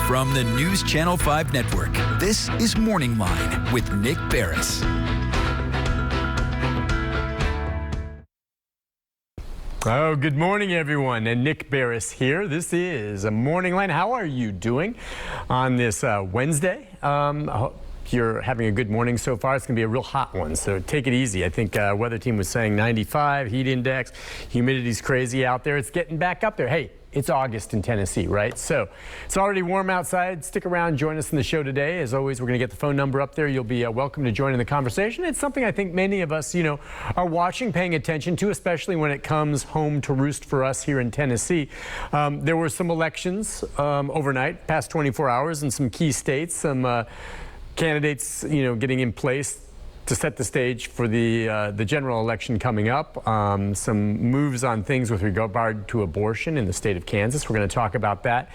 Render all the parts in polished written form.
From the News Channel 5 Network, this is Morning Line with Nick Barris. Oh, good morning, everyone. And Nick Barris here. This is a Morning Line. How are you doing on this Wednesday? I hope you're having a good morning so far. It's going to be a real hot one, so take it easy. I think weather team was saying 95, heat index, humidity's crazy out there. It's getting back up there. Hey, it's August in Tennessee, right? So it's already warm outside. Stick around, join us in the show today. As always, we're going to get the phone number up there. You'll be welcome to join in the conversation. It's something I think many of us, are watching, paying attention to, especially when it comes home to roost for us here in Tennessee. There were some elections overnight, past 24 hours in some key states, some candidates, getting in place to set the stage for the general election coming up. Some moves on things with regard to abortion in the state of Kansas. We're going to talk about that.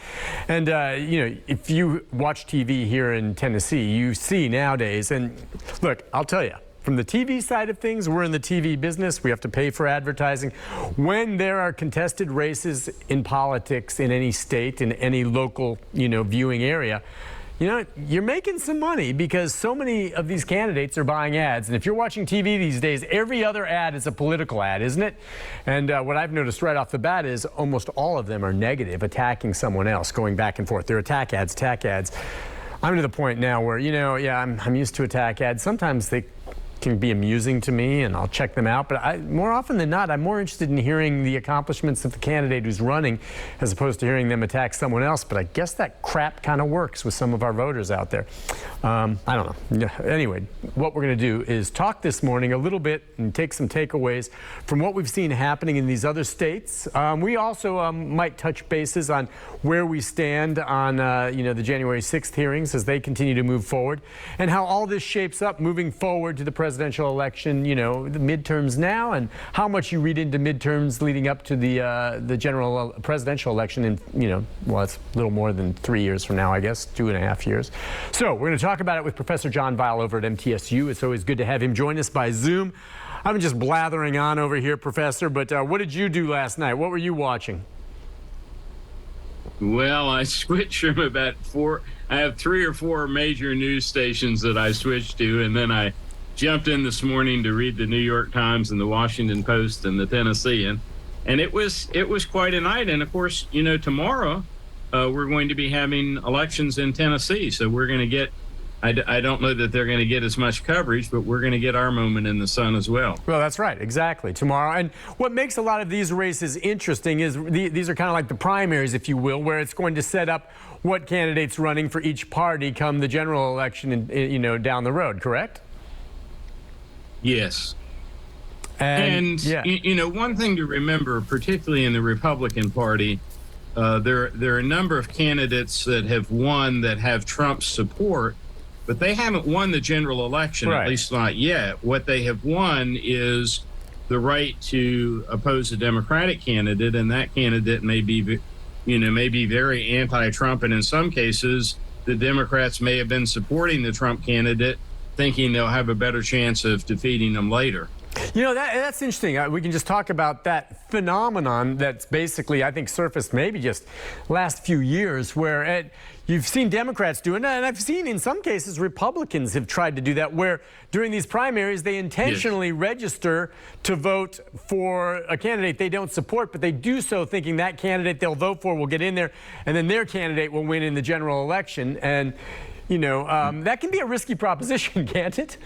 And, if you watch TV here in Tennessee, you see nowadays, and look, I'll tell you, from the TV side of things, we're in the TV business. We have to pay for advertising. When there are contested races in politics in any state, in any local, viewing area, you're making some money because so many of these candidates are buying ads. And if you're watching TV these days, every other ad is a political ad, isn't it? And what I've noticed right off the bat is almost all of them are negative, attacking someone else, going back and forth. They're attack ads. I'm to the point now where, I'm used to attack ads. Sometimes they can be amusing to me and I'll check them out, but more often than not, I'm more interested in hearing the accomplishments of the candidate who's running as opposed to hearing them attack someone else. But I guess that crap kind of works with some of our voters out there. I don't know. Anyway, what we're going to do is talk this morning a little bit and take some takeaways from what we've seen happening in these other states. We also might touch bases on where we stand on the January 6th hearings as they continue to move forward, and how all this shapes up moving forward to the presidential election, the midterms now, and how much you read into midterms leading up to the general presidential election in, it's a little more than 3 years from now, I guess, 2.5 years. So we're going to talk about it with Professor John Weil over at MTSU. It's always good to have him join us by Zoom. I'm just blathering on over here, Professor, but what did you do last night? What were you watching? Well, I switched from about I have 3 or 4 major news stations that I switched to, and then I jumped in this morning to read the New York Times and the Washington Post and the Tennessean, and it was quite a night. And of course, tomorrow we're going to be having elections in Tennessee, so we're going to get. I don't know that they're going to get as much coverage, but we're going to get our moment in the sun as well. Well, that's right, exactly, tomorrow. And what makes a lot of these races interesting is these are kind of like the primaries, if you will, where it's going to set up what candidates running for each party come the general election, down the road, correct? Yes. And yeah. One thing to remember, particularly in the Republican Party, there are a number of candidates that have won that have Trump's support, but they haven't won the general election, right. At least not yet. What they have won is the right to oppose a Democratic candidate, and that candidate may be very anti-Trump, and in some cases, the Democrats may have been supporting the Trump candidate, thinking they'll have a better chance of defeating them later. That's interesting. We can just talk about that phenomenon that's basically, I think, surfaced maybe just last few years, where you've seen Democrats do it, and I've seen in some cases Republicans have tried to do that, where during these primaries they intentionally register to vote for a candidate they don't support, but they do so thinking that candidate they'll vote for will get in there, and then their candidate will win in the general election. And that can be a risky proposition, can't it?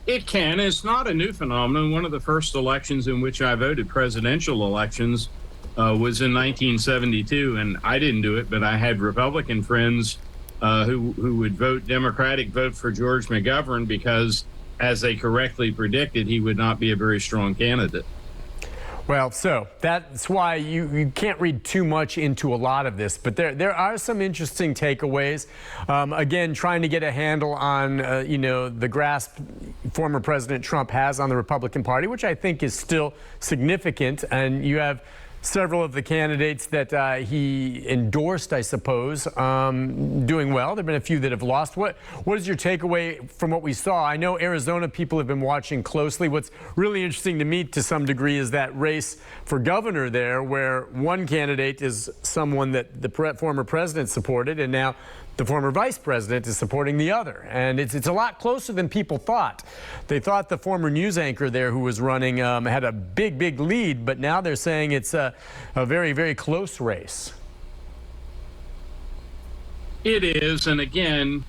It can. It's not a new phenomenon. One of the first elections in which I voted, presidential elections, was in 1972, and I didn't do it, but I had Republican friends who would vote Democratic, vote for George McGovern because, as they correctly predicted, he would not be a very strong candidate. Well, so that's why you can't read too much into a lot of this, but there are some interesting takeaways. Again, trying to get a handle on, the grasp former President Trump has on the Republican Party, which I think is still significant. And you have several of the candidates that he endorsed, I suppose, doing well. There have been a few that have lost. What is your takeaway from what we saw? I know Arizona people have been watching closely. What's really interesting to me to some degree is that race for governor there, where one candidate is someone that the former president supported, and now the former vice president is supporting the other. And it's a lot closer than people thought. They thought the former news anchor there who was running had a big lead, but now they're saying it's a very close race. It is. And again,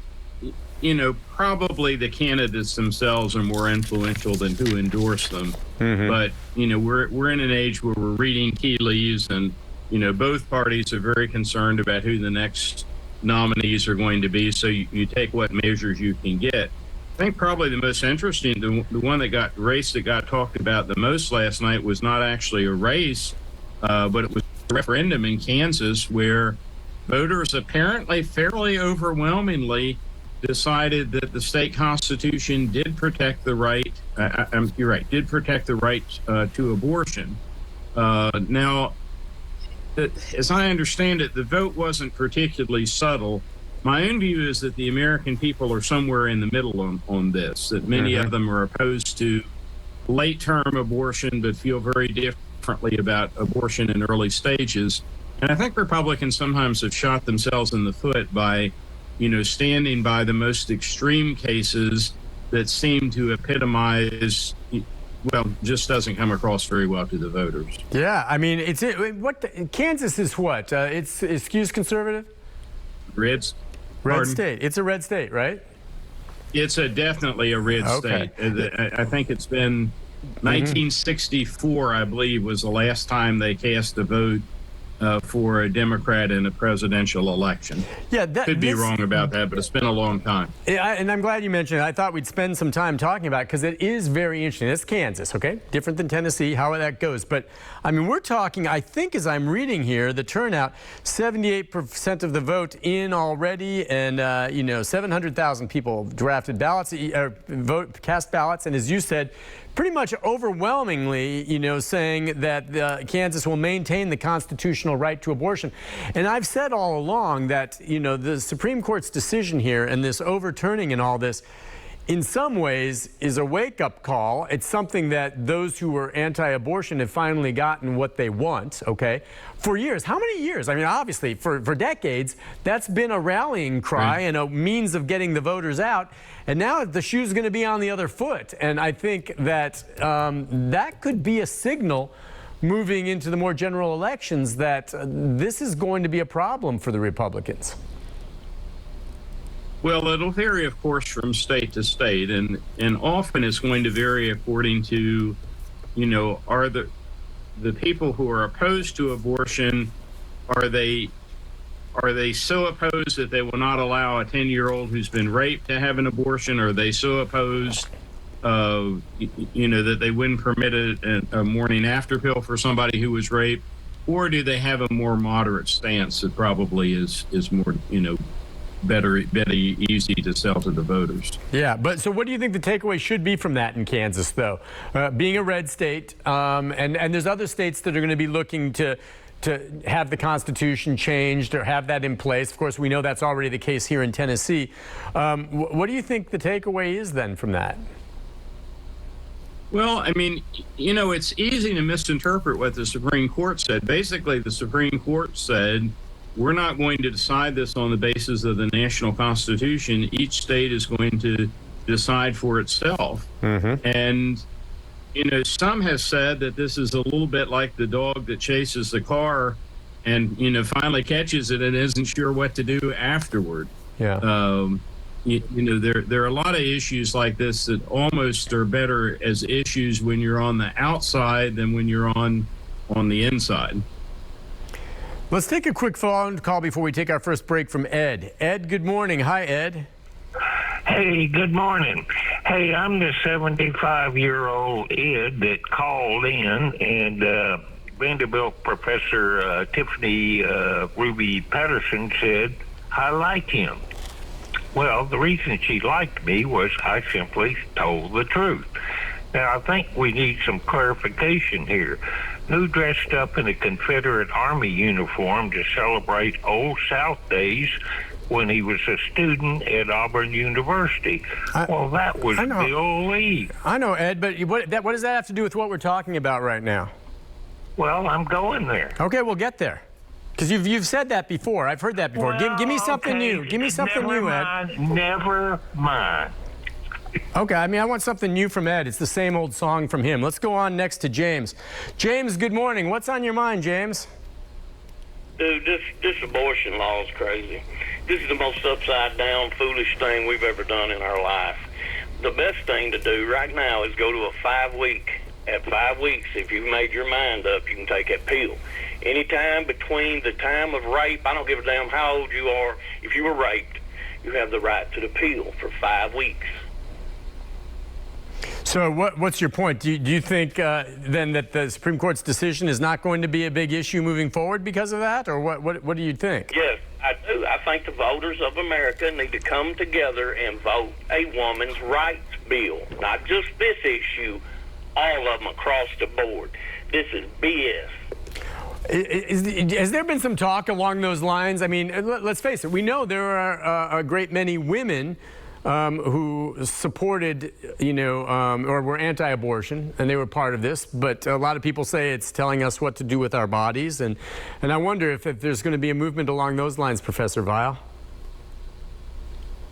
probably the candidates themselves are more influential than who endorsed them. Mm-hmm. But, we're in an age where we're reading tea leaves, and, both parties are very concerned about who the next nominees are going to be, so you take what measures you can get. I think probably the most interesting, the one race that got talked about the most last night was not actually a race, but it was a referendum in Kansas where voters apparently fairly overwhelmingly decided that the state constitution did protect the right. You're right, did protect the right to abortion. Now, as I understand it, the vote wasn't particularly subtle. My own view is that the American people are somewhere in the middle on this, that many of them are opposed to late-term abortion but feel very differently about abortion in early stages. And I think Republicans sometimes have shot themselves in the foot by, standing by the most extreme cases that seem to epitomize just doesn't come across very well to the voters. Yeah, I mean, Kansas is what? It's excuse conservative? Red state. It's a red state, right? It's definitely a red state. I think it's been 1964, I believe, was the last time they cast a vote for a Democrat in a presidential election. Yeah, could be wrong about that, but it's been a long time. And I'm glad you mentioned it. I thought we'd spend some time talking about it because it is very interesting. It's Kansas, okay? Different than Tennessee, how that goes. But, I mean, we're talking, I think as I'm reading here, the turnout, 78% of the vote in already, and, 700,000 people drafted ballots, cast ballots, and as you said, pretty much overwhelmingly, saying that Kansas will maintain the constitutional right to abortion. And I've said all along that, the Supreme Court's decision here and this overturning and all this, in some ways, is a wake-up call. It's something that those who were anti-abortion have finally gotten what they want, okay? For years. How many years? I mean, obviously, for decades, that's been a rallying cry and a means of getting the voters out. And now the shoe's going to be on the other foot. And I think that that could be a signal moving into the more general elections that this is going to be a problem for the Republicans. Well, it'll vary, of course, from state to state, and often it's going to vary according to, are the people who are opposed to abortion, are they so opposed that they will not allow a 10-year-old who's been raped to have an abortion? Are they so opposed, that they wouldn't permit a morning after pill for somebody who was raped? Or do they have a more moderate stance that probably is more, better, easy to sell to the voters? Yeah, but so what do you think the takeaway should be from that in Kansas, though? Being a red state, and there's other states that are going to be looking to have the Constitution changed or have that in place. Of course, we know that's already the case here in Tennessee. What do you think the takeaway is then from that? Well, I mean, it's easy to misinterpret what the Supreme Court said. Basically, the Supreme Court said, we're not going to decide this on the basis of the national Constitution. Each state is going to decide for itself. Mm-hmm. And, some have said that this is a little bit like the dog that chases the car and, finally catches it and isn't sure what to do afterward. Yeah. There are a lot of issues like this that almost are better as issues when you're on the outside than when you're on the inside. Let's take a quick phone call before we take our first break from Ed. Ed, good morning. Hi, Ed. Hey, good morning. Hey, I'm the 75-year-old Ed that called in, and Vanderbilt professor Tiffany Ruby Patterson said I like him. Well, the reason she liked me was I simply told the truth. Now, I think we need some clarification here. who dressed up in a Confederate Army uniform to celebrate Old South days when he was a student at Auburn University. Well, that was Bill Lee. I know, Ed, but what does that have to do with what we're talking about right now? Well, I'm going there. Okay, we'll get there. Because you've said that before. I've heard that before. Well, give me something new. Give me something new, Ed. Never mind. Okay, I mean, I want something new from Ed. It's the same old song from him. Let's go on next to James. James, good morning. What's on your mind, James? Dude, this abortion law is crazy. This is the most upside-down, foolish thing we've ever done in our life. The best thing to do right now is go to a 5-week. At 5 weeks, if you've made your mind up, you can take that pill. Anytime between the time of rape, I don't give a damn how old you are, if you were raped, you have the right to the pill for 5 weeks. So what's your point? Do you think then that the Supreme Court's decision is not going to be a big issue moving forward because of that? Or what do you think? Yes, I do. I think the voters of America need to come together and vote a woman's rights bill. Not just this issue, all of them across the board. This is BS. Has there been some talk along those lines? I mean, let's face it. We know there are a great many women who supported, or were anti-abortion, and they were part of this. But a lot of people say it's telling us what to do with our bodies. And I wonder if there's going to be a movement along those lines, Professor Weil.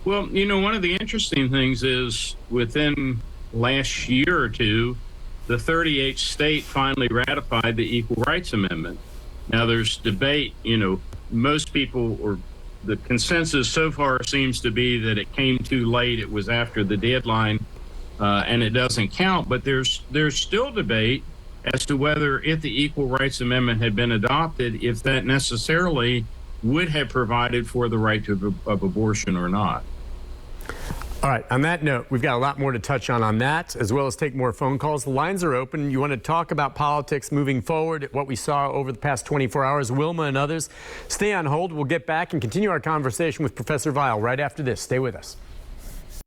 Well, one of the interesting things is within last year or two, the 38th state finally ratified the Equal Rights Amendment. Now there's debate, most people, or the consensus so far seems to be that it came too late. It was after the deadline, and it doesn't count. But there's still debate as to whether, if the Equal Rights Amendment had been adopted, if that necessarily would have provided for the right of abortion or not. All right, on that note, we've got a lot more to touch on that, as well as take more phone calls. The lines are open. You want to talk about politics moving forward, what we saw over the past 24 hours, Wilma and others. Stay on hold. We'll get back and continue our conversation with Professor Weil right after this. Stay with us.